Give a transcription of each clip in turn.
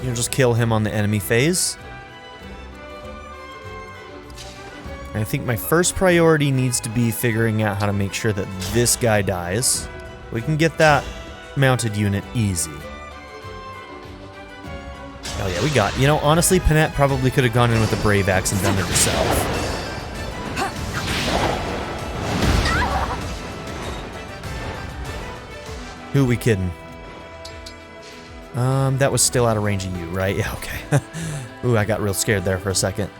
You'll just kill him on the enemy phase. And I think my first priority needs to be figuring out how to make sure that this guy dies. We can get that mounted unit easy. Oh yeah, we got... You know, honestly, Panette probably could have gone in with a Brave Axe and done it herself. Who are we kidding? That was still out of range of you, right? Yeah, okay. Ooh, I got real scared there for a second.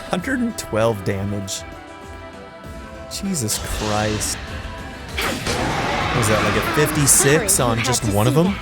$112 damage. Jesus Christ. What was that, like a 56 on just one of them?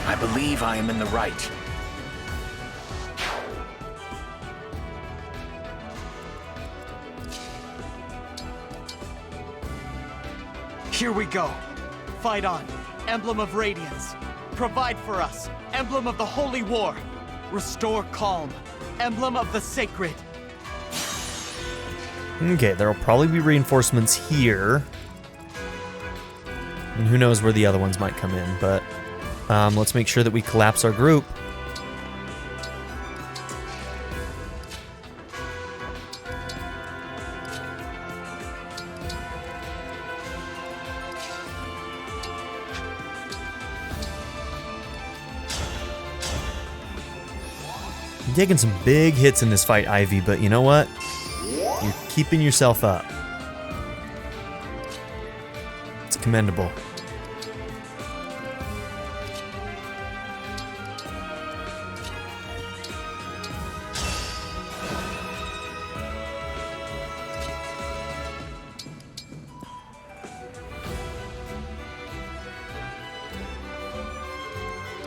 I believe I am in the right. Here we go. Fight on. Emblem of Radiance. Provide for us. Emblem of the Holy War. Restore calm. Emblem of the Sacred. Okay, there'll probably be reinforcements here. And who knows where the other ones might come in, but let's make sure that we collapse our group. You're taking some big hits in this fight, Ivy, but you know what? You're keeping yourself up. It's commendable.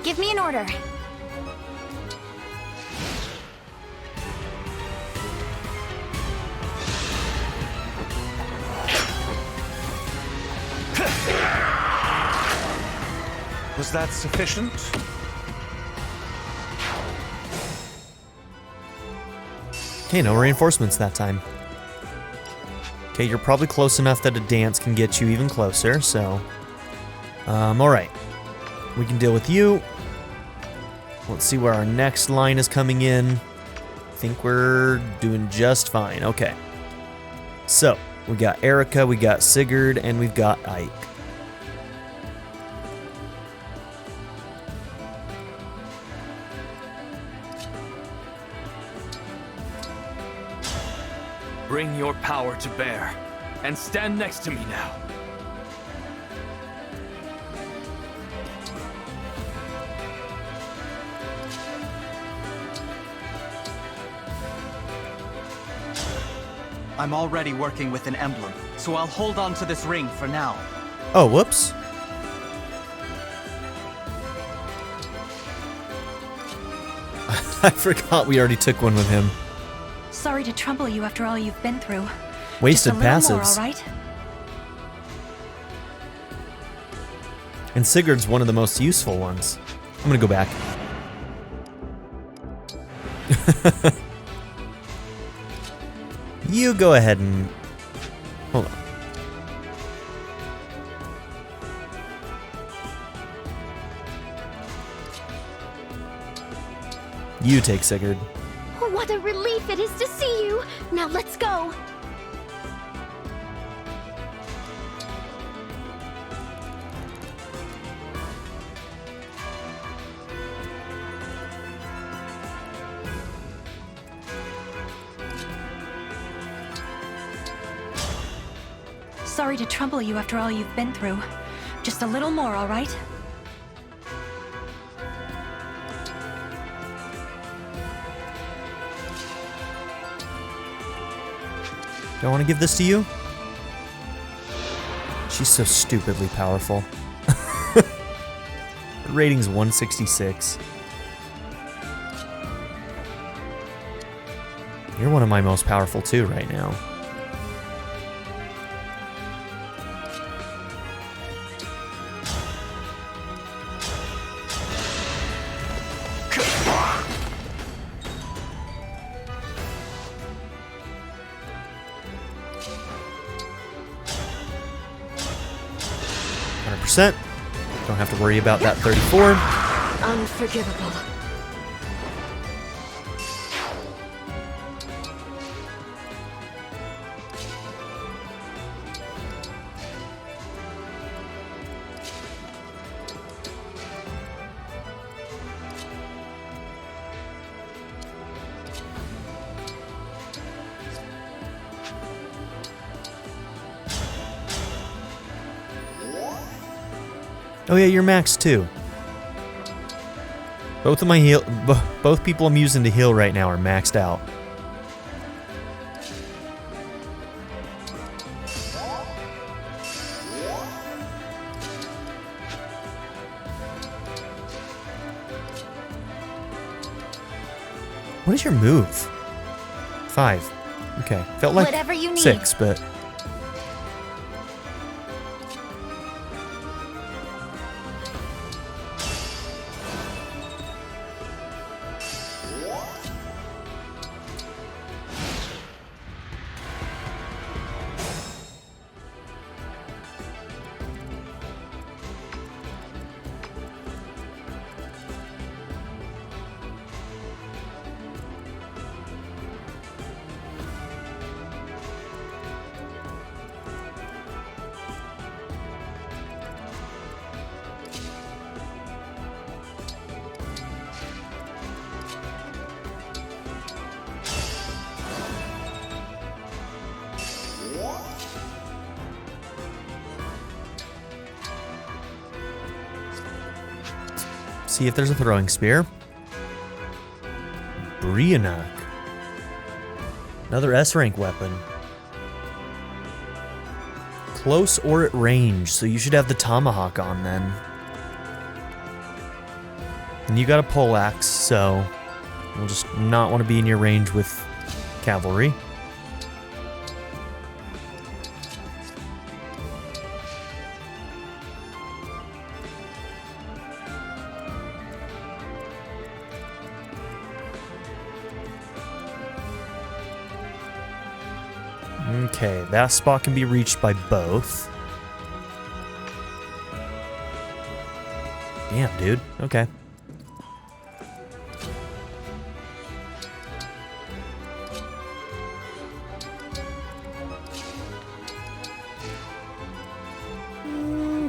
Give me an order. Was that sufficient? Okay, no reinforcements that time. Okay, you're probably close enough that a dance can get you even closer, so... alright. We can deal with you. Let's see where our next line is coming in. I think we're doing just fine. Okay. So, we got Erica, we got Sigurd, and we've got Ike. Bring your power to bear, and stand next to me now. I'm already working with an emblem, so I'll hold on to this ring for now. Oh, whoops. I forgot we already took one with him. Sorry to trouble you after all you've been through. Wasted Just a little passives. more, all right? And Sigurd's one of the most useful ones. I'm gonna go back. You go ahead and... Hold on. You take Sigurd. What a relief it is to see you! Now let's go! Sorry to trouble you after all you've been through. Just a little more, all right? Do I want to give this to you? She's so stupidly powerful. Her rating's 166. You're one of my most powerful too right now. Don't have to worry about that 34. Unforgivable. Oh yeah, you're maxed too. Both people I'm using to heal right now are maxed out. What is your move? 5. Okay, felt like Whatever you need. 6, but. See if there's a throwing spear. Brianak. Another S-rank weapon. Close or at range, so you should have the tomahawk on then. And you got a poleaxe, so you'll just not want to be in your range with cavalry. Okay, that spot can be reached by both. Damn, dude. Okay.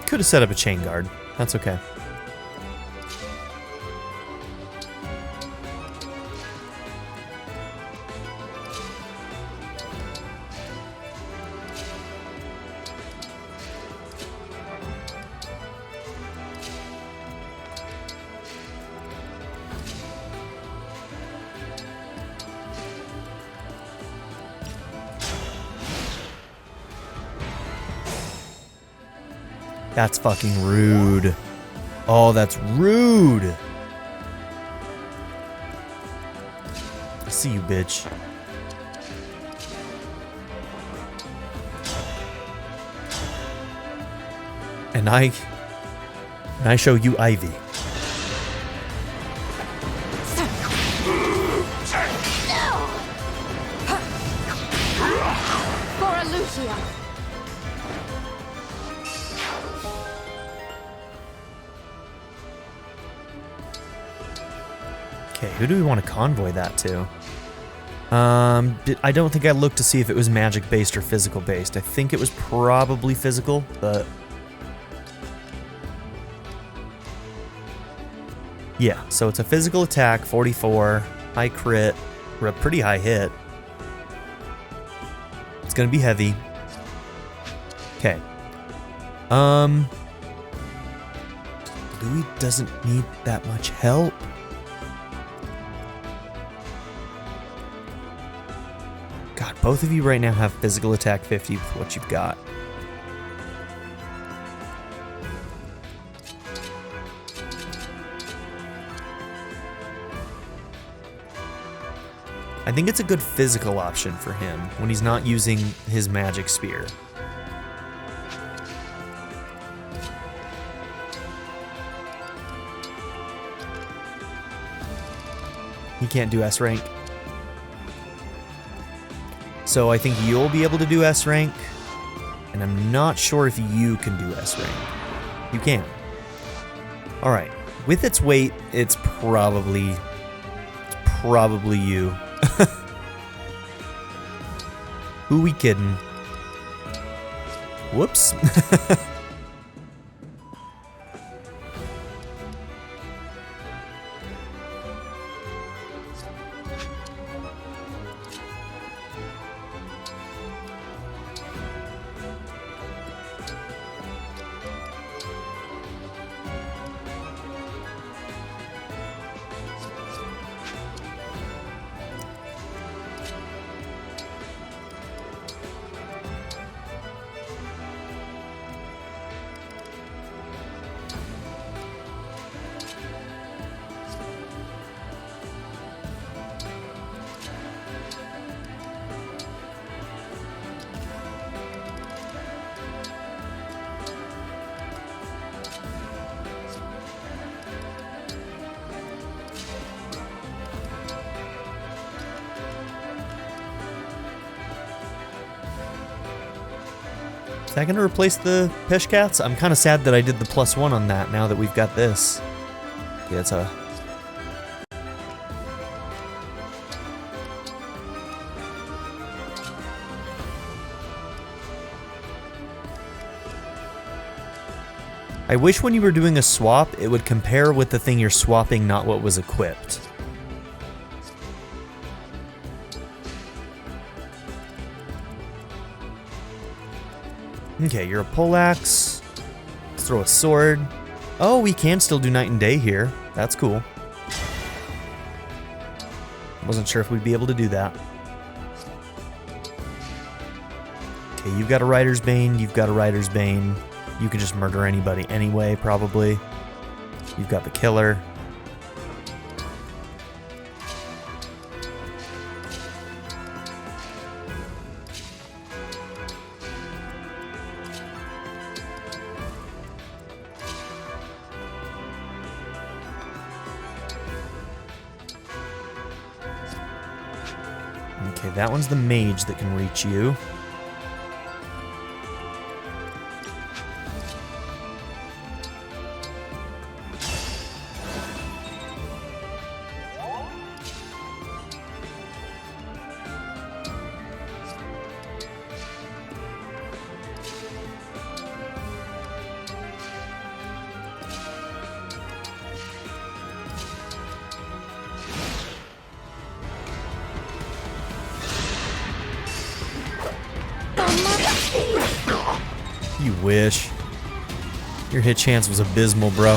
Could have set up a chain guard. That's okay. That's fucking rude. Oh, that's rude. I see you, bitch. And I show you Ivy. For Lucia. Okay, who do we want to convoy that to? I don't think I looked to see if it was magic-based or physical-based. I think it was probably physical, but... yeah, so it's a physical attack, 44, high crit, or a pretty high hit. It's gonna be heavy. Okay. Louis doesn't need that much help. God, God, both of you right now have physical attack 50 with what you've got. I think it's a good physical option for him when he's not using his magic spear. He can't do S rank. So I think you'll be able to do S rank, and I'm not sure if you can do S rank. You can. Alright. With its weight, it's probably you. Who we kidding? Whoops. Is that going to replace the Pishcats? I'm kind of sad that I did the +1 on that now that we've got this. Yeah, it's a... I wish when you were doing a swap, it would compare with the thing you're swapping, not what was equipped. Okay, you're a poleaxe. Let's throw a sword. Oh, we can still do night and day here. That's cool. Wasn't sure if we'd be able to do that. Okay, you've got a Rider's Bane. You've got a Rider's Bane. You can just murder anybody anyway, probably. You've got the killer. Okay, that one's the mage that can reach you. You wish. Your hit chance was abysmal, bro.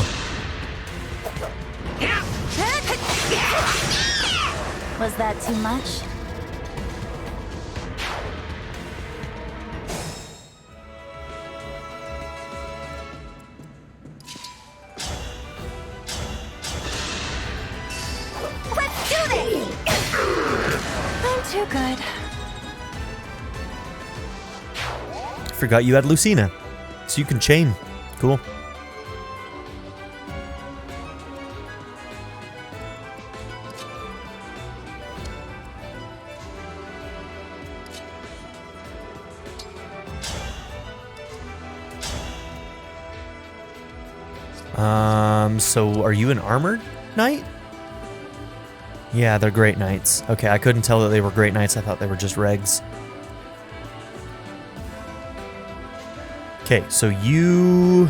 Was that too much? Let's do this! I'm too good. Forgot you had Lucina. So you can chain. Cool. So are you an armored knight? Yeah, they're great knights. Okay, I couldn't tell that they were great knights. I thought they were just regs. Okay, so you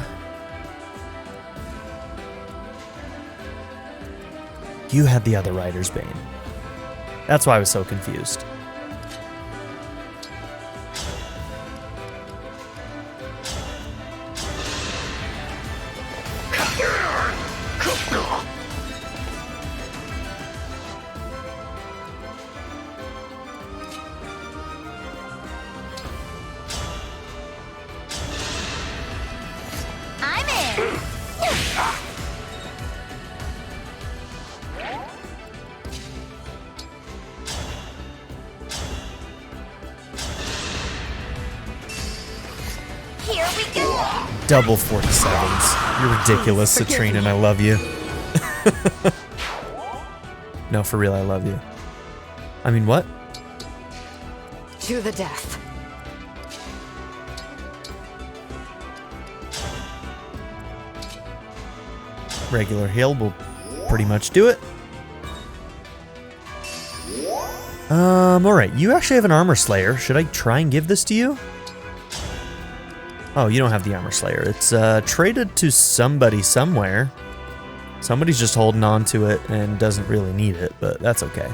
had the other Rider's Bane. That's why I was so confused. Double 47s. You're ridiculous, Citrine, and I love you. No, for real, I love you. I mean, what? To the death. Regular heal will pretty much do it. Alright, you actually have an Armor Slayer. Should I try and give this to you? Oh, you don't have the Armor Slayer. It's traded to somebody somewhere. Somebody's just holding on to it and doesn't really need it, but that's okay.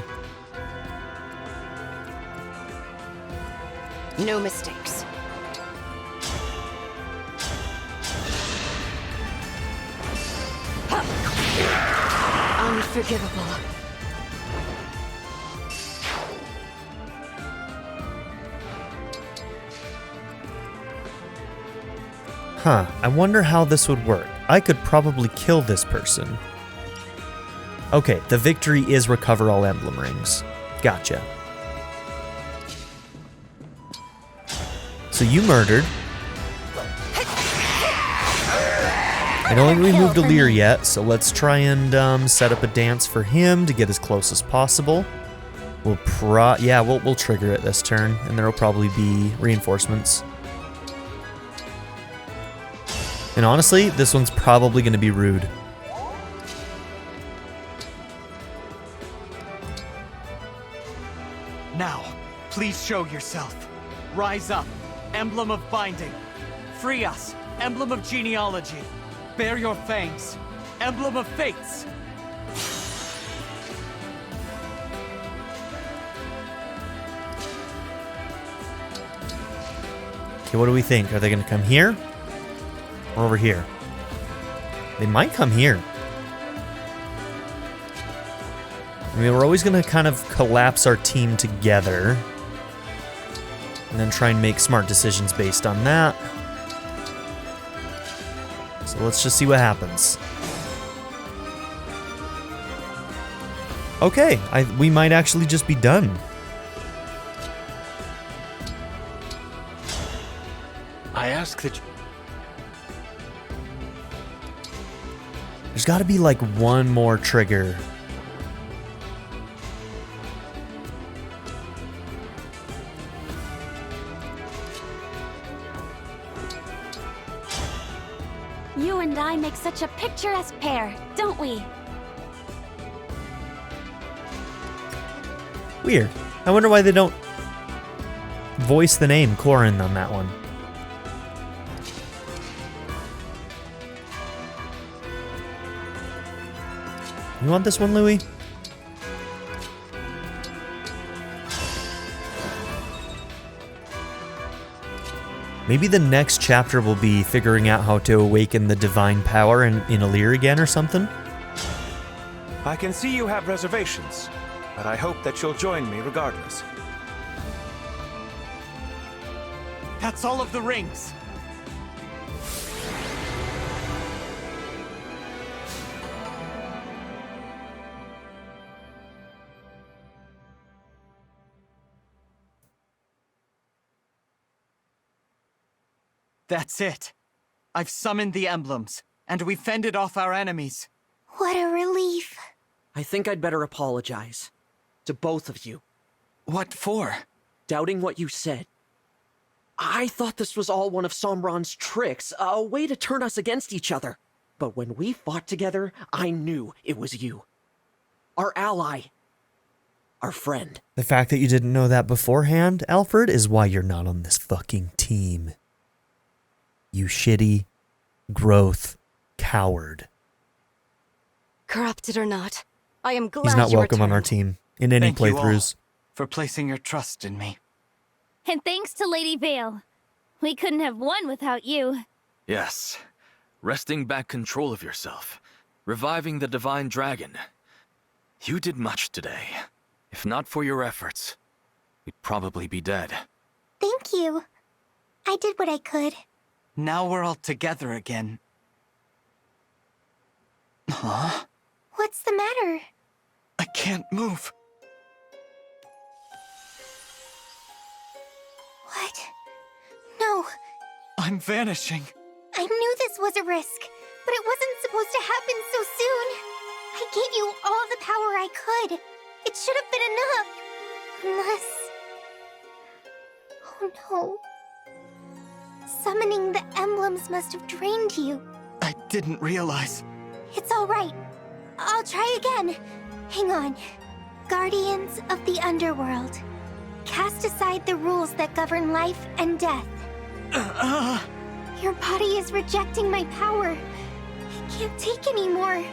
No mistakes. Unforgivable. Huh, I wonder how this would work. I could probably kill this person. Okay, the victory is recover all Emblem Rings. Gotcha. So you murdered. I don't think we moved Elyos yet, so let's try and set up a dance for him to get as close as possible. We'll trigger it this turn, and there will probably be reinforcements. And honestly, this one's probably going to be rude. Now, please show yourself. Rise up, Emblem of Binding. Free us, Emblem of Genealogy. Bear your fangs, Emblem of Fates. Okay, what do we think? Are they going to come here? Or over here? They might come here. I mean, we're always going to kind of collapse our team together. And then try and make smart decisions based on that. So let's just see what happens. Okay, we might actually just be done. I ask that you... There's got to be like one more trigger. You and I make such a picturesque pair, don't we? Weird. I wonder why they don't voice the name Corin on that one. You want this one, Louis? Maybe the next chapter will be figuring out how to awaken the divine power in Elyos again or something? I can see you have reservations, but I hope that you'll join me regardless. That's all of the rings. That's it. I've summoned the emblems, and we've fended off our enemies. What a relief. I think I'd better apologize. To both of you. What for? Doubting what you said. I thought this was all one of Somron's tricks, a way to turn us against each other. But when we fought together, I knew it was you. Our ally. Our friend. The fact that you didn't know that beforehand, Alfred, is why you're not on this fucking team. You shitty, growth coward. Corrupted or not, I am glad He's not you welcome on our returned. team in any Thank you all playthroughs. for placing your trust in me. And thanks to Lady Vale. We couldn't have won without you. Yes. Wresting back control of yourself. Reviving the divine dragon. You did much today. If not for your efforts, we'd probably be dead. Thank you. I did what I could. Now we're all together again. Huh? What's the matter? I can't move. What? No, I'm vanishing. I knew this was a risk, but it wasn't supposed to happen so soon. I gave you all the power I could. It should have been enough. Unless... Oh no. Summoning the emblems must have drained you. I didn't realize. It's all right. I'll try again. Hang on. Guardians of the Underworld. Cast aside the rules that govern life and death. Your body is rejecting my power. It can't take anymore.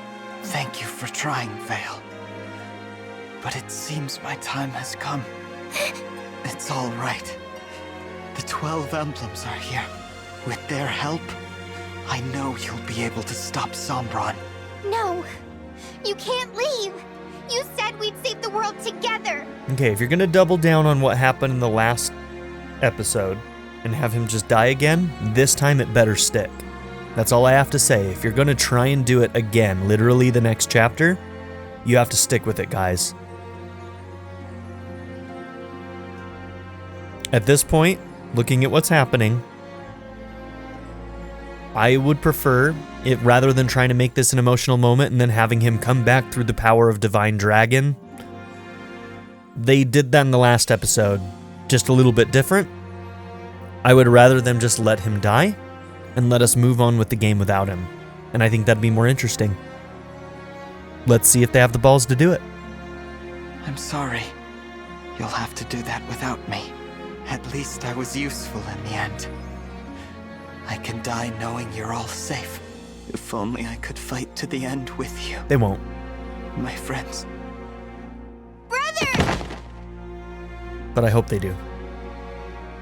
Thank you for trying, Vale. But it seems my time has come. It's all right. The 12 emblems are here. With their help, I know you'll be able to stop Sombron. No. You can't leave. You said we'd save the world together. Okay, if you're gonna double down on what happened in the last episode and have him just die again, this time it better stick. That's all I have to say. If you're gonna try and do it again, literally the next chapter, you have to stick with it, guys. At this point, looking at what's happening, I would prefer it, rather than trying to make this an emotional moment and then having him come back through the power of Divine Dragon. They did that in the last episode, just a little bit different. I would rather them just let him die and let us move on with the game without him. And I think that'd be more interesting. Let's see if they have the balls to do it. I'm sorry. You'll have to do that without me. At least I was useful in the end. I can die knowing you're all safe. If only I could fight to the end with you. They won't. My friends. Brother! But I hope they do.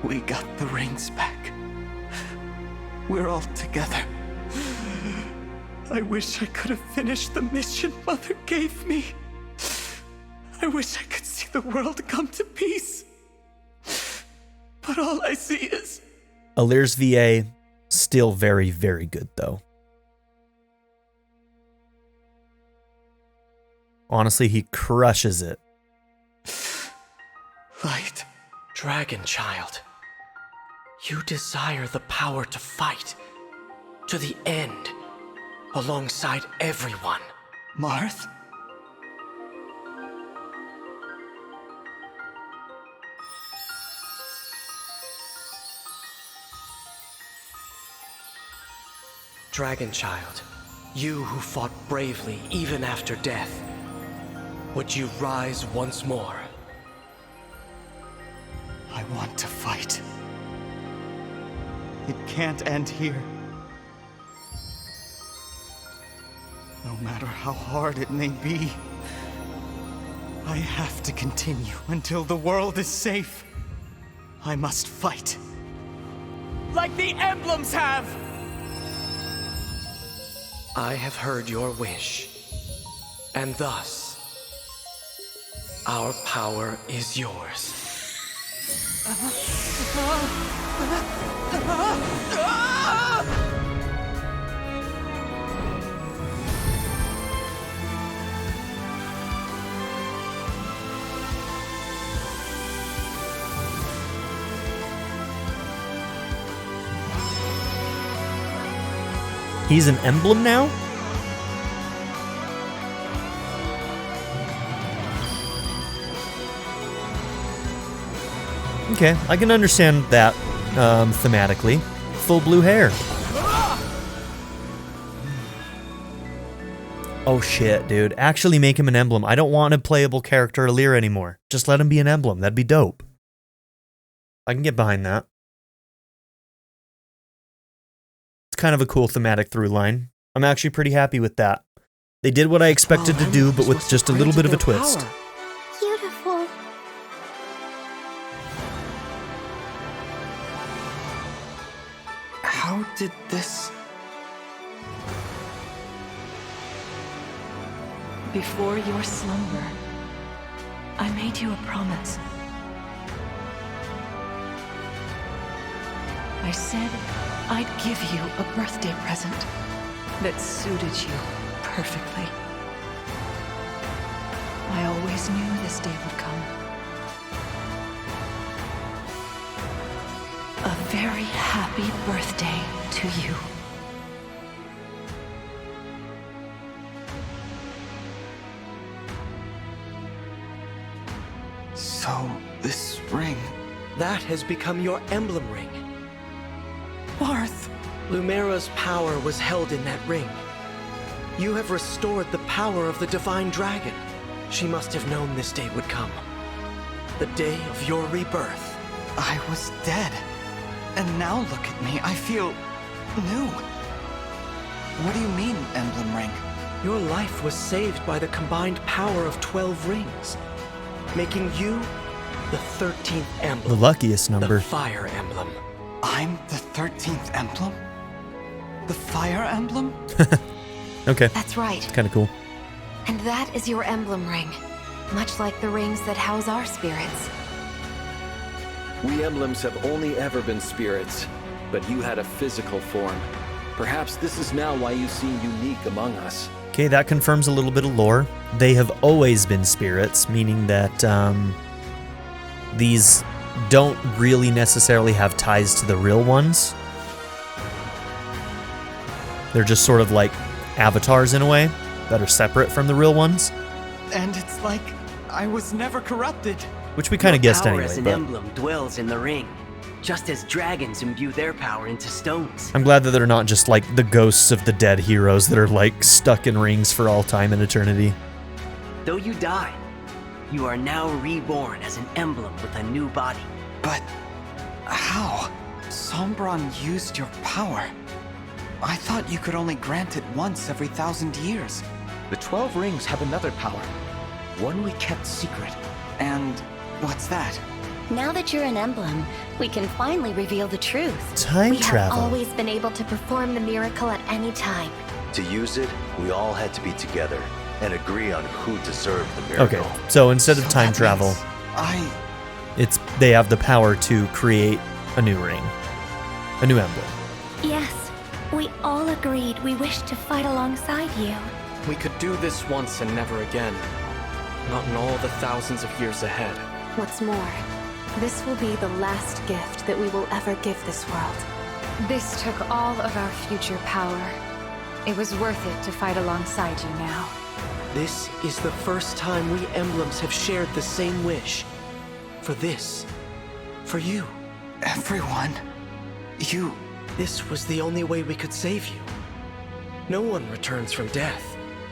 We got the rings back. We're all together. I wish I could have finished the mission Mother gave me. I wish I could see the world come to peace. But all I see is... Alir's VA, still very, very good, though. Honestly, he crushes it. Light. Dragon Child, you desire the power to fight to the end alongside everyone. Marth? Dragon Child, you who fought bravely even after death, would you rise once more? I want to fight. It can't end here. No matter how hard it may be, I have to continue until the world is safe. I must fight. Like the emblems have! I have heard your wish, and thus, our power is yours. He's an emblem now? Okay, I can understand that thematically. Full blue hair. Oh shit, dude. Actually make him an emblem. I don't want a playable character Alir anymore. Just let him be an emblem. That'd be dope. I can get behind that. It's kind of a cool thematic through line. I'm actually pretty happy with that. They did what I expected to do, but with just a little bit of a twist. Beautiful. How did this... Before your slumber, I made you a promise. I said I'd give you a birthday present that suited you perfectly. I always knew this day would come. A very happy birthday to you. This ring... That has become your emblem ring. Marth! Lumera's power was held in that ring. You have restored the power of the divine dragon. She must have known this day would come. The day of your rebirth. I was dead. And now look at me, I feel... new. What do you mean, Emblem Ring? Your life was saved by the combined power of 12 rings, making you the 13th emblem. The luckiest number. The Fire Emblem. I'm the 13th emblem? The Fire Emblem? Okay. That's right. Kind of cool. And that is your emblem ring. Much like the rings that house our spirits. We emblems have only ever been spirits, but you had a physical form. Perhaps this is now why you seem unique among us. Okay, that confirms a little bit of lore. They have always been spirits, meaning that these don't really necessarily have ties to the real ones. They're just sort of like avatars in a way that are separate from the real ones. And it's like I was never corrupted. Which we kind of guessed power anyway. as an But emblem dwells in the ring, just as dragons imbue their power into stones. I'm glad that they're not just like the ghosts of the dead heroes that are like stuck in rings for all time and eternity. Though you died, you are now reborn as an emblem with a new body. But how? Sombron used your power. I thought you could only grant it once every 1,000 years. The 12 rings have another power, one we kept secret. And what's that? Now that you're an emblem, we can finally reveal the truth. Time we travel. have always been able to perform the miracle at any time. To use it, we all had to be together and agree on who deserved the miracle. Okay, so instead of time travel, they have the power to create a new ring, a new emblem. Yes, we all agreed we wished to fight alongside you. We could do this once and never again. Not in all the thousands of years ahead. What's more, this will be the last gift that we will ever give this world. This took all of our future power. It was worth it to fight alongside you now. This is the first time we emblems have shared the same wish. For this. For you. Everyone. You. This was the only way we could save you. No one returns from death.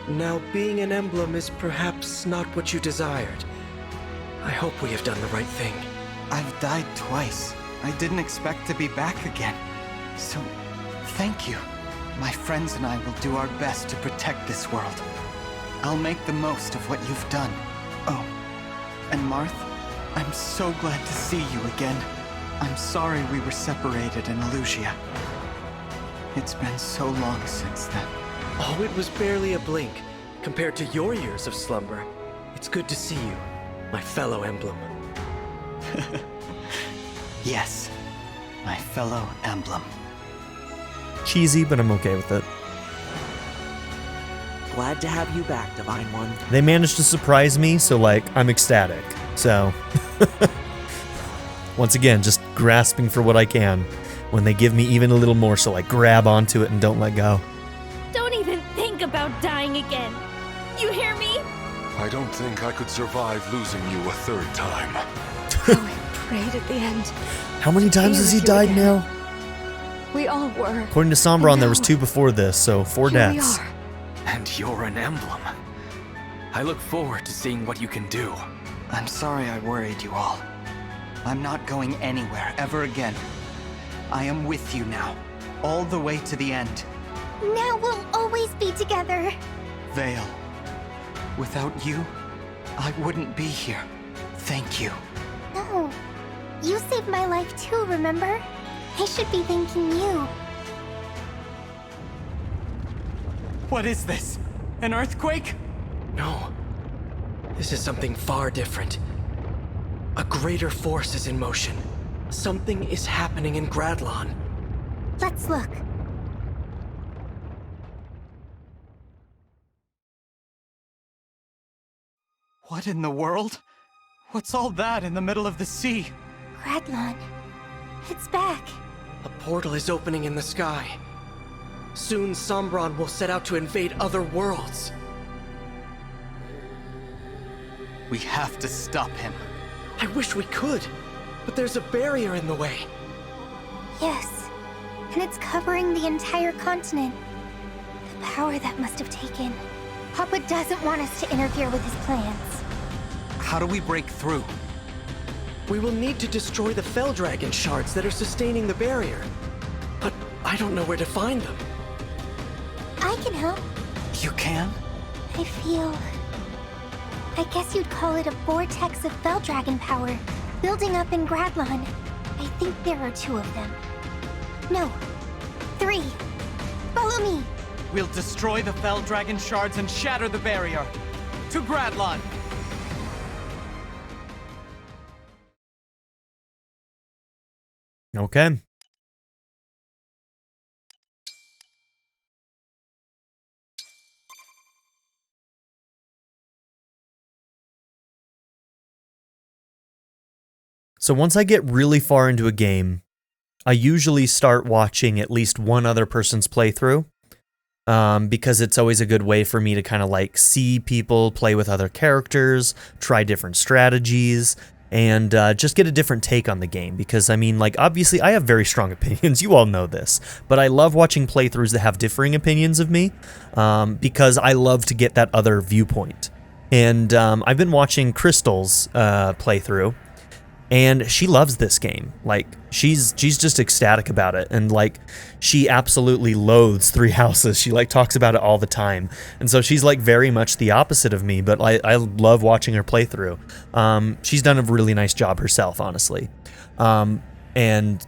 Now, being an emblem is perhaps not what you desired. I hope we have done the right thing. I've died twice. I didn't expect to be back again. So, thank you. My friends and I will do our best to protect this world. I'll make the most of what you've done. Oh, and Marth, I'm so glad to see you again. I'm sorry we were separated in Elyos. It's been so long since then. Oh, it was barely a blink compared to your years of slumber. It's good to see you, my fellow emblem. Yes, my fellow emblem. Cheesy, but I'm okay with it. Glad to have you back, Divine One. They managed to surprise me, so like, I'm ecstatic. So, once again, just grasping for what I can. When they give me even a little more, so I grab onto it and don't let go. Don't even think about dying again. You hear me? I don't think I could survive losing you a third time. How we prayed at the end. How many times has he died now? We all were. According to Sombron, there was 2 before this, so 4 Here deaths. we are. And you're an emblem. I look forward to seeing what you can do. I'm sorry I worried you all. I'm not going anywhere ever again. I am with you now, all the way to the end. Now we'll always be together. Vale, without you, I wouldn't be here. Thank you. No, you saved my life too, remember? I should be thanking you. What is this? An earthquake? No. This is something far different. A greater force is in motion. Something is happening in Gradlon. Let's look. What in the world? What's all that in the middle of the sea? Gradlon. It's back. A portal is opening in the sky. Soon Sombron will set out to invade other worlds. We have to stop him. I wish we could, but there's a barrier in the way. Yes, and it's covering the entire continent. The power that must have taken. Papa doesn't want us to interfere with his plans. How do we break through? We will need to destroy the Fell Dragon shards that are sustaining the barrier. But I don't know where to find them. I can help. You can? I guess you'd call it a vortex of Fell Dragon power, building up in Gradlon. I think there are 2 of them. No, 3. Follow me. We'll destroy the Fell Dragon shards and shatter the barrier. To Gradlon! Okay. So once I get really far into a game, I usually start watching at least one other person's playthrough, because it's always a good way for me to kind of like see people play with other characters, try different strategies, and just get a different take on the game. Because, I mean, like, obviously I have very strong opinions, you all know this, but I love watching playthroughs that have differing opinions of me, because I love to get that other viewpoint. And I've been watching Crystal's playthrough, and she loves this game. Like, she's just ecstatic about it, and like, she absolutely loathes Three Houses. She like talks about it all the time, and so she's like very much the opposite of me. But I love watching her playthrough. She's done a really nice job herself, honestly, and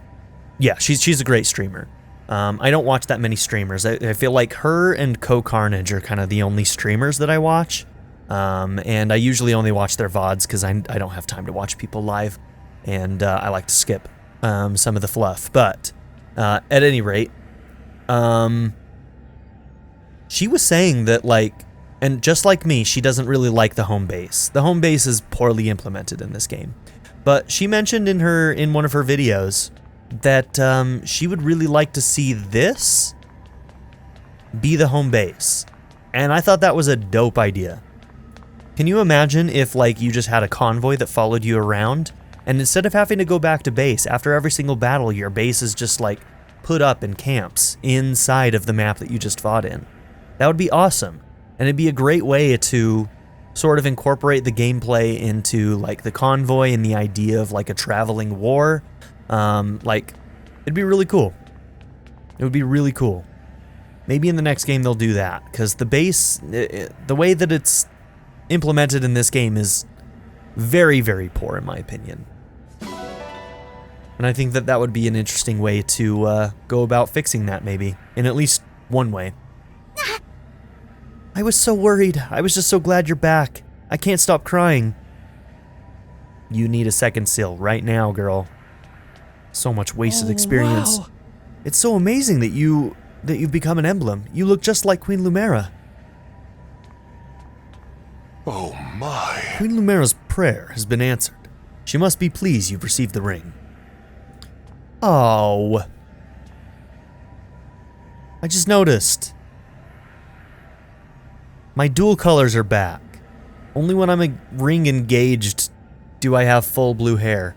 yeah, she's a great streamer. I don't watch that many streamers. I feel like her and Co-Carnage are kind of the only streamers that I watch, and I usually only watch their VODs because I don't have time to watch people live. And I like to skip some of the fluff. But at any rate, she was saying that, like, and just like me, she doesn't really like the home base. The home base is poorly implemented in this game. But she mentioned in one of her videos that she would really like to see this be the home base. And I thought that was a dope idea. Can you imagine if, like, you just had a convoy that followed you around? And instead of having to go back to base, after every single battle, your base is just, like, put up in camps inside of the map that you just fought in. That would be awesome. And it'd be a great way to sort of incorporate the gameplay into, like, the convoy and the idea of, like, a traveling war. Like, it'd be really cool. It would be really cool. Maybe in the next game they'll do that, because the base, the way that it's implemented in this game is very, very poor, in my opinion. And I think that that would be an interesting way to go about fixing that, maybe. In at least one way. I was so worried. I was just so glad you're back. I can't stop crying. You need a second seal right now, girl. So much wasted experience. Wow. It's so amazing that you've become an emblem. You look just like Queen Lumera. Oh my. Queen Lumera's prayer has been answered. She must be pleased you've received the ring. Oh. I just noticed. My dual colors are back. Only when I'm a ring engaged do I have full blue hair.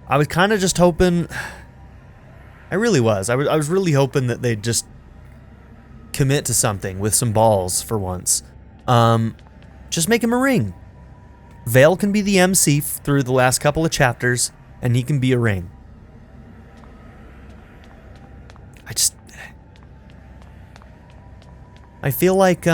I was kind of just hoping... I really was. I was really hoping that they'd just commit to something with some balls for once. Just make him a ring. Vale can be the MC through the last couple of chapters, and he can be a ring. I feel like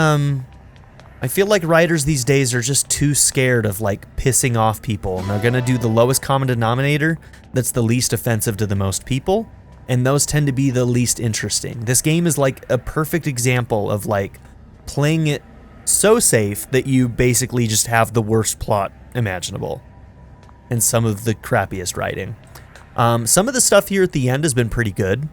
writers these days are just too scared of, like, pissing off people, and they're gonna do the lowest common denominator that's the least offensive to the most people, and those tend to be the least interesting. This game is like a perfect example of, like, playing it so safe that you basically just have the worst plot imaginable and some of the crappiest writing. Some of the stuff here at the end has been pretty good.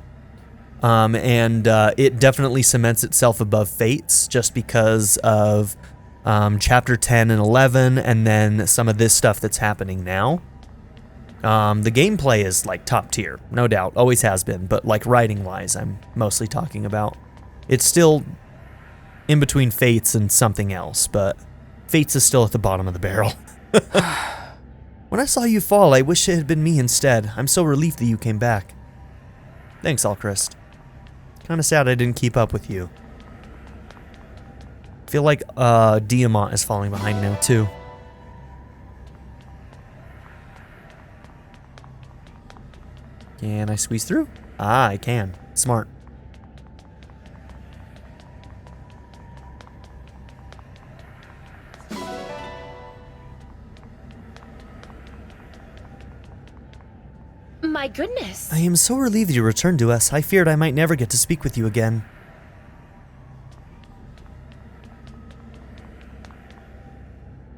And it definitely cements itself above Fates just because of chapter 10 and 11 and then some of this stuff that's happening now. The gameplay is like top tier, no doubt, always has been, but like writing wise I'm mostly talking about. It's still in between Fates and something else, but Fates is still at the bottom of the barrel. When I saw you fall, I wish it had been me instead. I'm so relieved that you came back. Thanks, Alchrist. Kinda sad I didn't keep up with you. I feel like Diamant is falling behind now, too. Can I squeeze through? Ah, I can. Smart. My goodness. I am so relieved you returned to us. I feared I might never get to speak with you again.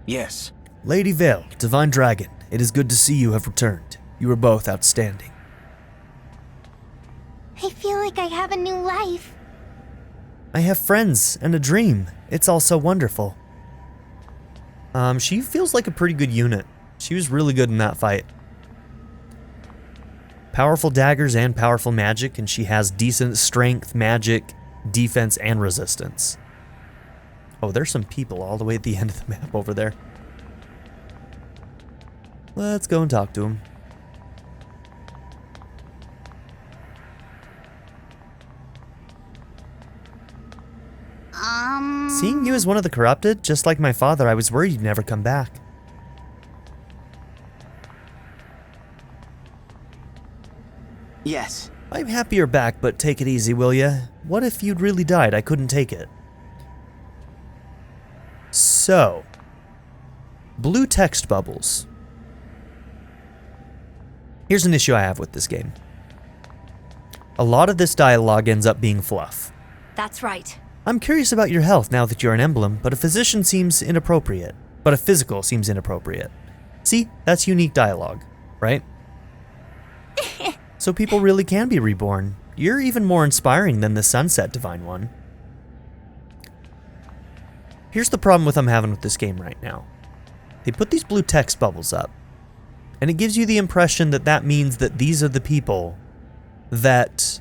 Yes. Lady Vale, Divine Dragon, it is good to see you have returned. You were both outstanding. I feel like I have a new life. I have friends and a dream. It's all so wonderful. She feels like a pretty good unit. She was really good in that fight. Powerful daggers and powerful magic, and she has decent strength, magic, defense, and resistance. Oh, there's some people all the way at the end of the map over there. Let's go and talk to them. Seeing you as one of the corrupted, just like my father, I was worried you'd never come back. Yes. I'm happy you're back, but take it easy, will ya? What if you'd really died? I couldn't take it. So, blue text bubbles. Here's an issue I have with this game. A lot of this dialogue ends up being fluff. That's right. I'm curious about your health now that you're an emblem, but a physician seems inappropriate. But a physical seems inappropriate. See, that's unique dialogue, right? So people really can be reborn. You're even more inspiring than the Sunset Divine One. Here's the problem I'm having with this game right now. They put these blue text bubbles up, and it gives you the impression that that means that these are the people that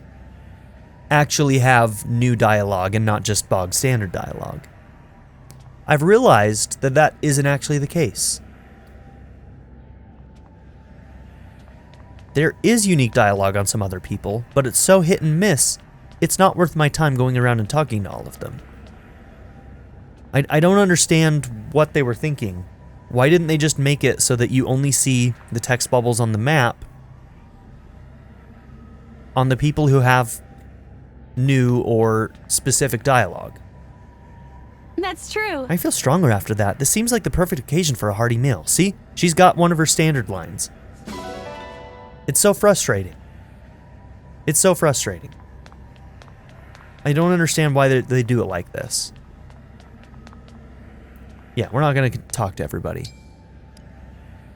actually have new dialogue and not just bog standard dialogue. I've realized that that isn't actually the case. There is unique dialogue on some other people, but it's so hit and miss, it's not worth my time going around and talking to all of them. I don't understand what they were thinking. Why didn't they just make it so that you only see the text bubbles on the map on the people who have new or specific dialogue? That's true. I feel stronger after that. This seems like the perfect occasion for a hearty meal. See? She's got one of her standard lines. It's so frustrating. It's so frustrating. I don't understand why they do it like this. Yeah, we're not going to talk to everybody.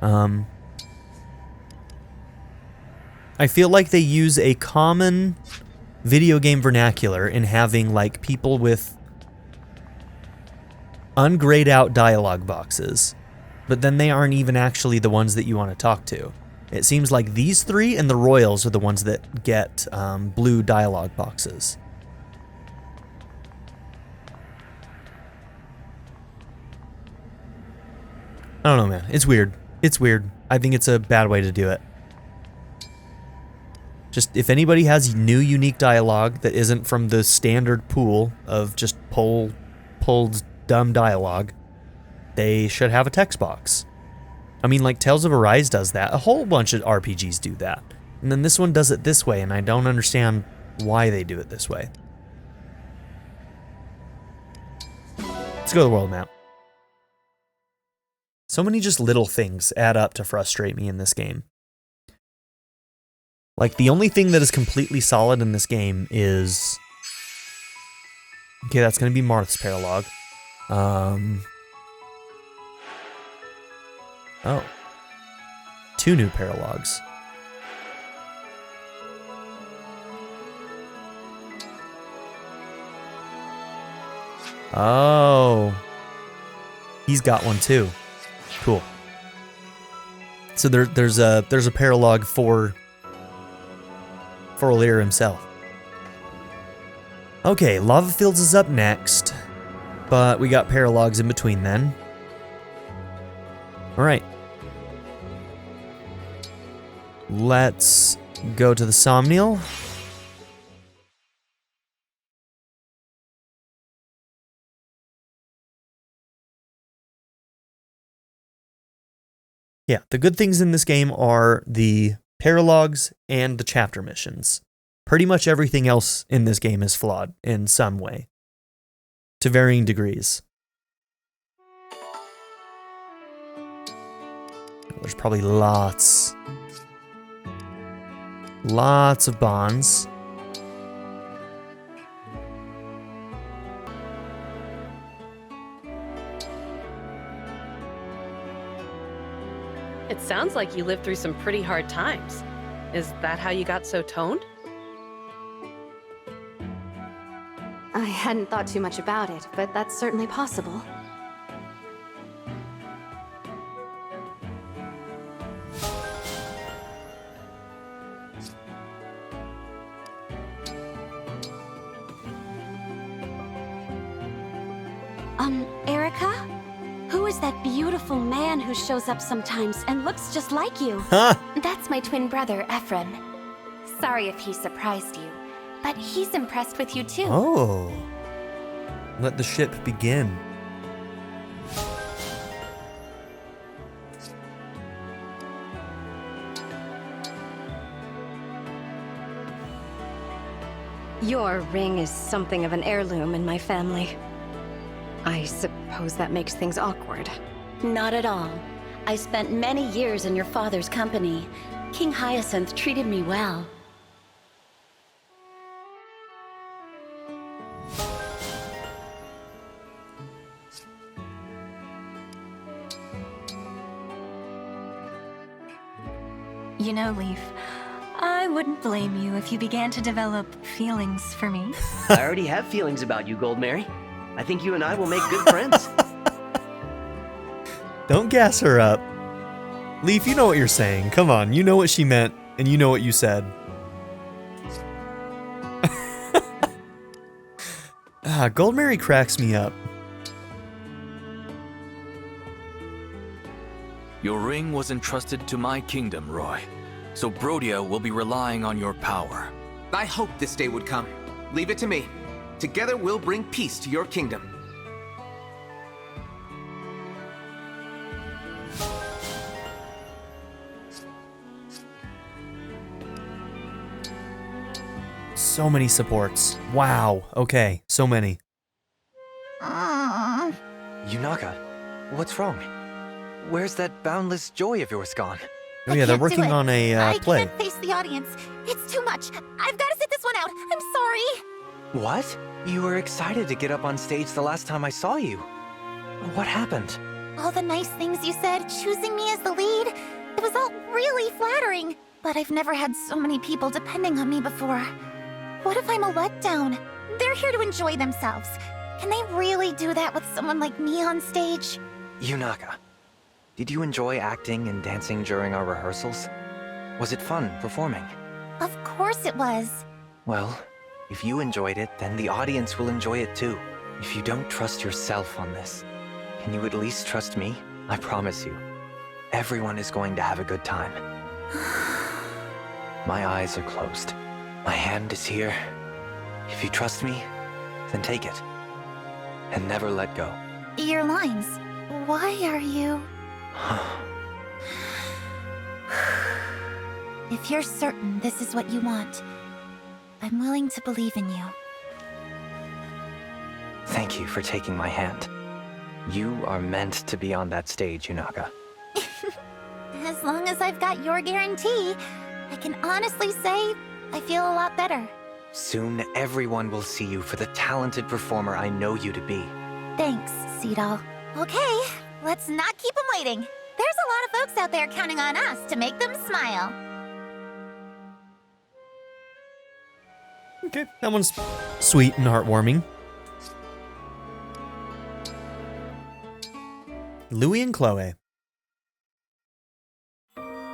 I feel like they use a common video game vernacular in having like people with ungrayed out dialogue boxes, but then they aren't even actually the ones that you want to talk to. It seems like these three and the Royals are the ones that get blue dialogue boxes. I don't know, man. It's weird. It's weird. I think it's a bad way to do it. Just, if anybody has new, unique dialogue that isn't from the standard pool of just pulled dumb dialogue, they should have a text box. I mean, like, Tales of Arise does that. A whole bunch of RPGs do that. And then this one does it this way, and I don't understand why they do it this way. Let's go to the world map. So many just little things add up to frustrate me in this game. Like, the only thing that is completely solid in this game is... Okay, that's going to be Marth's Paralog. Oh. 2 new Paralogs. Oh. He's got one too. Cool. So there's a Paralog for O'Leary himself. Okay, Lava Fields is up next, but we got Paralogs in between then. Alright. Let's go to the Somniel. Yeah, the good things in this game are the paralogs and the chapter missions. Pretty much everything else in this game is flawed in some way, to varying degrees. There's probably lots of bonds. It sounds like you lived through some pretty hard times. Is that how you got so toned? I hadn't thought too much about it, but that's certainly possible. Erica? Who is that beautiful man who shows up sometimes and looks just like you? Huh? That's my twin brother, Ephraim. Sorry if he surprised you, but he's impressed with you too. Oh. Let the ship begin. Your ring is something of an heirloom in my family. I suppose that makes things awkward. Not at all. I spent many years in your father's company. King Hyacinth treated me well. You know, Leaf, I wouldn't blame you if you began to develop feelings for me. I already have feelings about you, Goldmary. I think you and I will make good friends. Don't gas her up. Leaf, you know what you're saying. Come on, you know what she meant, and you know what you said. Goldmary cracks me up. Your ring was entrusted to my kingdom, Roy. So Brodia will be relying on your power. I hoped this day would come. Leave it to me. Together we'll bring peace to your kingdom. So many supports. Wow. Okay, so many. Yunaka, what's wrong? Where's that boundless joy of yours gone? Oh yeah, they're working on a play. I can't face the audience. It's too much. I've got to sit this one out. I'm sorry. What? You were excited to get up on stage the last time I saw you. What happened? All the nice things you said, choosing me as the lead, it was all really flattering. But I've never had so many people depending on me before. What if I'm a letdown? They're here to enjoy themselves. Can they really do that with someone like me on stage? Yunaka, did you enjoy acting and dancing during our rehearsals? Was it fun performing? Of course it was. Well, if you enjoyed it, then the audience will enjoy it too. If you don't trust yourself on this, can you at least trust me? I promise you, everyone is going to have a good time. My eyes are closed. My hand is here. If you trust me, then take it. And never let go. Your lines. Why are you... If you're certain this is what you want, I'm willing to believe in you. Thank you for taking my hand. You are meant to be on that stage, Yunaka. As long as I've got your guarantee, I can honestly say I feel a lot better. Soon, everyone will see you for the talented performer I know you to be. Thanks, Seedall. Okay, let's not keep them waiting. There's a lot of folks out there counting on us to make them smile. Okay, that one's sweet and heartwarming. Louis and Chloe.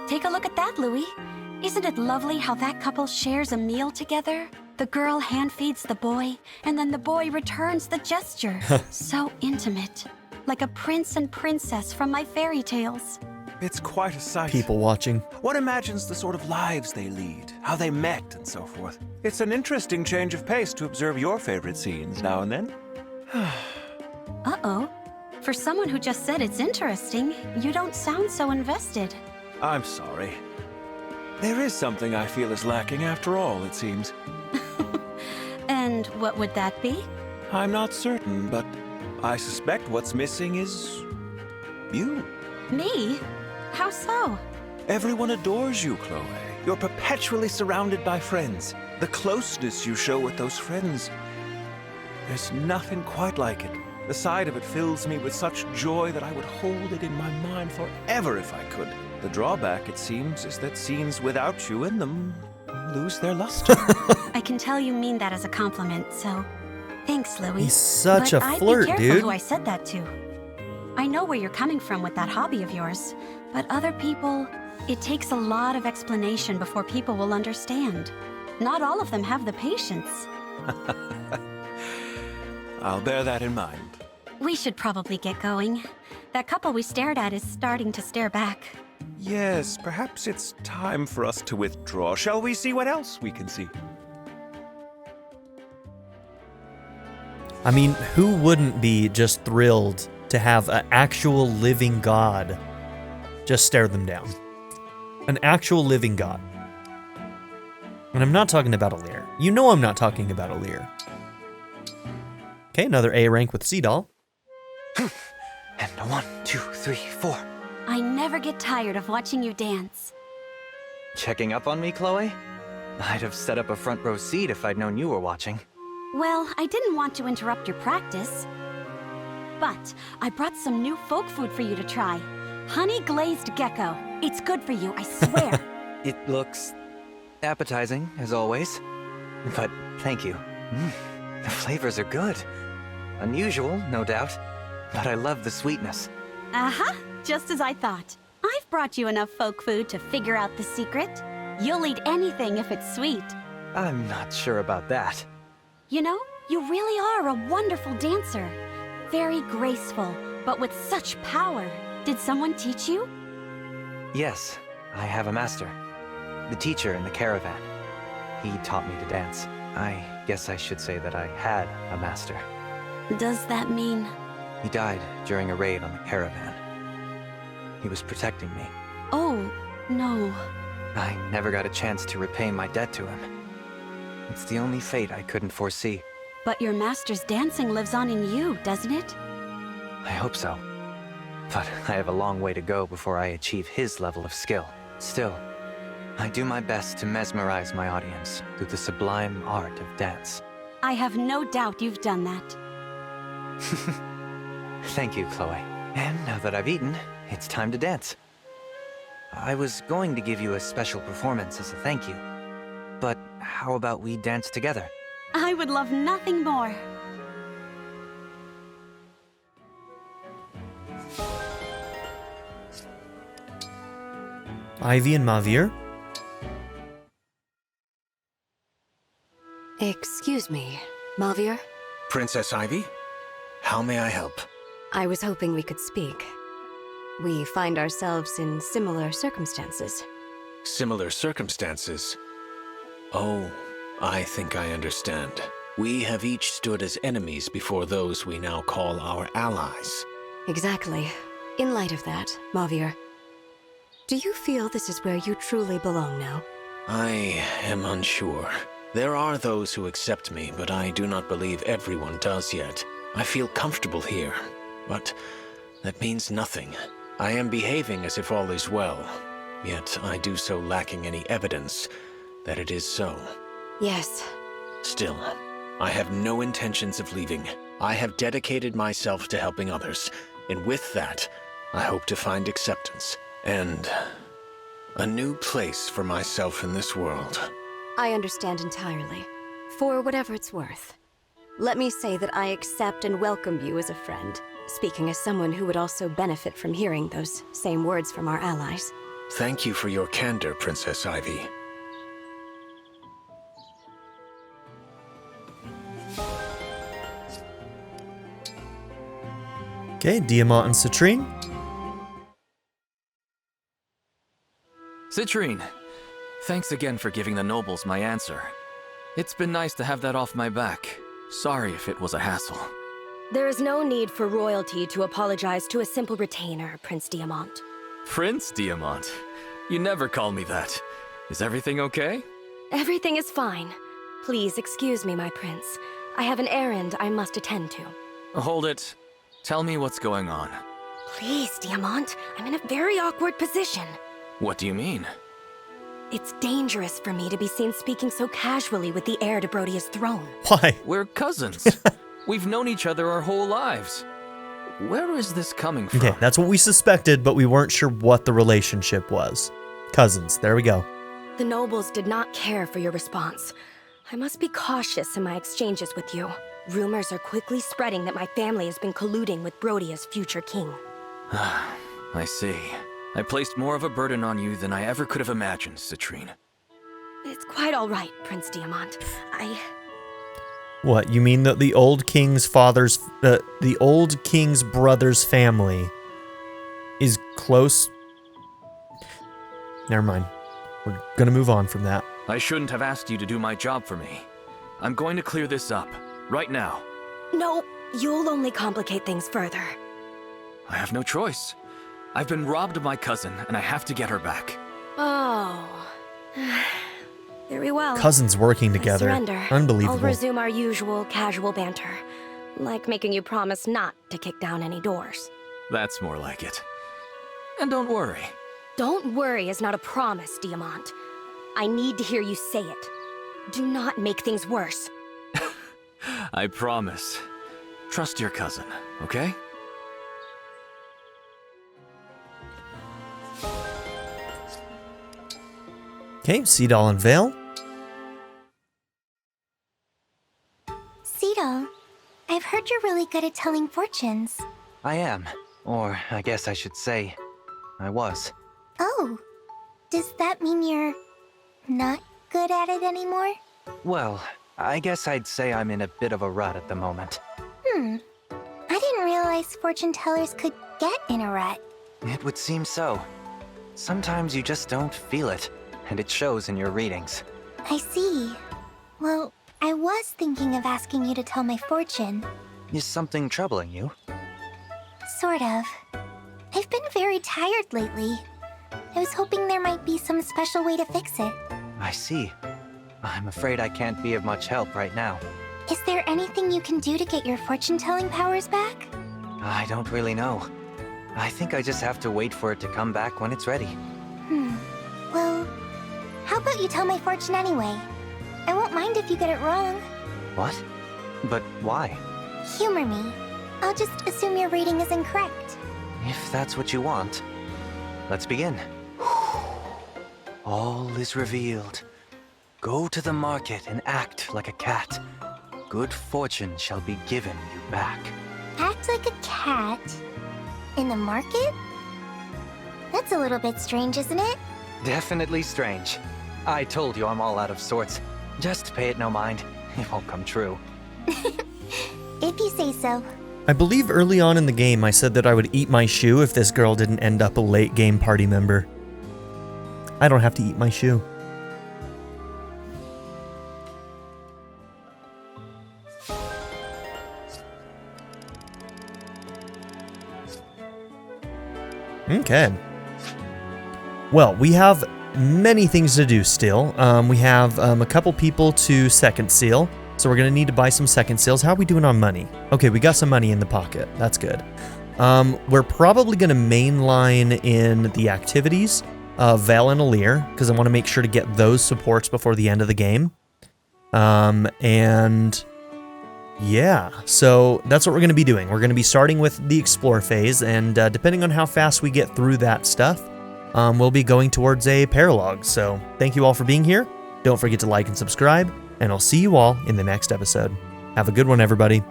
Take a look at that, Louis. Isn't it lovely how that couple shares a meal together? The girl hand feeds the boy, and then the boy returns the gesture. So intimate. Like a prince and princess from my fairy tales. It's quite a sight. People watching. One imagines the sort of lives they lead, how they met, and so forth. It's an interesting change of pace to observe your favorite scenes now and then. Uh-oh. For someone who just said it's interesting, you don't sound so invested. I'm sorry. There is something I feel is lacking after all, it seems. And what would that be? I'm not certain, but I suspect what's missing is... you. Me? How so? Everyone adores you, Chloe. You're perpetually surrounded by friends. The closeness you show with those friends. There's nothing quite like it. The sight of it fills me with such joy that I would hold it in my mind forever if I could. The drawback, it seems, is that scenes without you in them lose their luster. I can tell you mean that as a compliment, so thanks, Louis. He's such a flirt, I'd be careful dude. who I said that to. I know where you're coming from with that hobby of yours, but other people, it takes a lot of explanation before people will understand. Not all of them have the patience. I'll bear that in mind. We should probably get going. That couple we stared at is starting to stare back. Yes, perhaps it's time for us to withdraw. Shall we see what else we can see? I mean, who wouldn't be just thrilled to have an actual living god just stare them down? An actual living god. And I'm not talking about Alir. You know I'm not talking about Alir. Okay, another A rank with Seadoll. And 1, 2, 3, 4. I never get tired of watching you dance. Checking up on me, Chloe? I'd have set up a front row seat if I'd known you were watching. Well, I didn't want to interrupt your practice. But I brought some new folk food for you to try. Honey glazed gecko. It's good for you, I swear. It looks appetizing, as always. But thank you. The flavors are good. Unusual, no doubt. But I love the sweetness. Uh-huh, just as I thought. I've brought you enough folk food to figure out the secret. You'll eat anything if it's sweet. I'm not sure about that. You know, you really are a wonderful dancer. Very graceful, but with such power. Did someone teach you? Yes, I have a master. The teacher in the caravan. He taught me to dance. I guess I should say that I had a master. Does that mean... He died during a raid on the caravan. He was protecting me. Oh, no. I never got a chance to repay my debt to him. It's the only fate I couldn't foresee. But your master's dancing lives on in you, doesn't it? I hope so. But I have a long way to go before I achieve his level of skill. Still, I do my best to mesmerize my audience through the sublime art of dance. I have no doubt you've done that. Thank you, Chloe. And now that I've eaten, it's time to dance. I was going to give you a special performance as a thank you. But how about we dance together? I would love nothing more. Ivy and Mavir. Excuse me, Mavir? Princess Ivy? How may I help? I was hoping we could speak. We find ourselves in similar circumstances. Similar circumstances? Oh, I think I understand. We have each stood as enemies before those we now call our allies. Exactly. In light of that, Mavir, do you feel this is where you truly belong now? I am unsure. There are those who accept me, but I do not believe everyone does yet. I feel comfortable here, but that means nothing. I am behaving as if all is well, yet I do so lacking any evidence that it is so. Yes. Still, I have no intentions of leaving. I have dedicated myself to helping others, and with that, I hope to find acceptance and a new place for myself in this world. I understand entirely. For whatever it's worth. Let me say that I accept and welcome you as a friend, speaking as someone who would also benefit from hearing those same words from our allies. Thank you for your candor, Princess Ivy. Okay, Diamant and Citrine. Citrine, thanks again for giving the nobles my answer. It's been nice to have that off my back. Sorry if it was a hassle. There is no need for royalty to apologize to a simple retainer, Prince Diamant. Prince Diamant? You never call me that. Is everything okay? Everything is fine. Please excuse me, my prince. I have an errand I must attend to. Hold it. Tell me what's going on. Please, Diamant. I'm in a very awkward position. What do you mean? It's dangerous for me to be seen speaking so casually with the heir to Brodia's throne. Why? We're cousins. We've known each other our whole lives. Where is this coming from? Okay, that's what we suspected, but we weren't sure what the relationship was. Cousins, there we go. The nobles did not care for your response. I must be cautious in my exchanges with you. Rumors are quickly spreading that my family has been colluding with Brodia's future king. I see. I placed more of a burden on you than I ever could have imagined, Citrine. It's quite all right, Prince Diamant. What, you mean that the old king's brother's family is close? Never mind. We're gonna move on from that. I shouldn't have asked you to do my job for me. I'm going to clear this up, right now. No, you'll only complicate things further. I have no choice. I've been robbed of my cousin, and I have to get her back. Oh. Very well. Cousins working I together. surrender. Unbelievable. I'll resume our usual casual banter. Like making you promise not to kick down any doors. That's more like it. And don't worry. Don't worry is not a promise, Diamant. I need to hear you say it. Do not make things worse. I promise. Trust your cousin, okay? Okay, Seadoll and Vale. Seadoll, I've heard you're really good at telling fortunes. I am. Or I guess I should say, I was. Oh, does that mean you're not good at it anymore? Well, I guess I'd say I'm in a bit of a rut at the moment. I didn't realize fortune tellers could get in a rut. It would seem so. Sometimes you just don't feel it, and it shows in your readings. I see. Well, I was thinking of asking you to tell my fortune. Is something troubling you? Sort of. I've been very tired lately. I was hoping there might be some special way to fix it. I see. I'm afraid I can't be of much help right now. Is there anything you can do to get your fortune-telling powers back? I don't really know. I think I just have to wait for it to come back when it's ready. Well, how about you tell my fortune anyway? I won't mind if you get it wrong. What? But why? Humor me. I'll just assume your reading is incorrect. If that's what you want. Let's begin. All is revealed. Go to the market and act like a cat. Good fortune shall be given you back. Act like a cat? In the market? That's a little bit strange, isn't it? Definitely strange. I told you I'm all out of sorts. Just pay it no mind. It won't come true. If you say so. I believe early on in the game I said that I would eat my shoe if this girl didn't end up a late game party member. I don't have to eat my shoe. Okay. Well, we have many things to do still. We have a couple people to second seal, so we're going to need to buy some second seals. How are we doing on money? Okay, we got some money in the pocket. That's good. We're probably going to mainline in the activities of Vale and Elyos, because I want to make sure to get those supports before the end of the game. And yeah, so that's what we're going to be doing. We're going to be starting with the explore phase, and depending on how fast we get through that stuff, we'll be going towards a paralog. So thank you all for being here. Don't forget to like and subscribe, and I'll see you all in the next episode. Have a good one, everybody.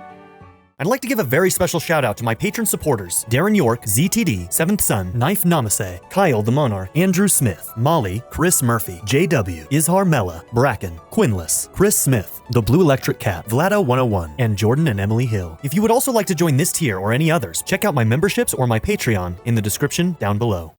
I'd like to give a very special shout out to my patron supporters: Darren York, ZTD, Seventh Son, Knife Namaste, Kyle the Monarch, Andrew Smith, Molly, Chris Murphy, JW, Izhar Mella, Bracken, Quinless, Chris Smith, The Blue Electric Cat, Vlado101, and Jordan and Emily Hill. If you would also like to join this tier or any others, check out my memberships or my Patreon in the description down below.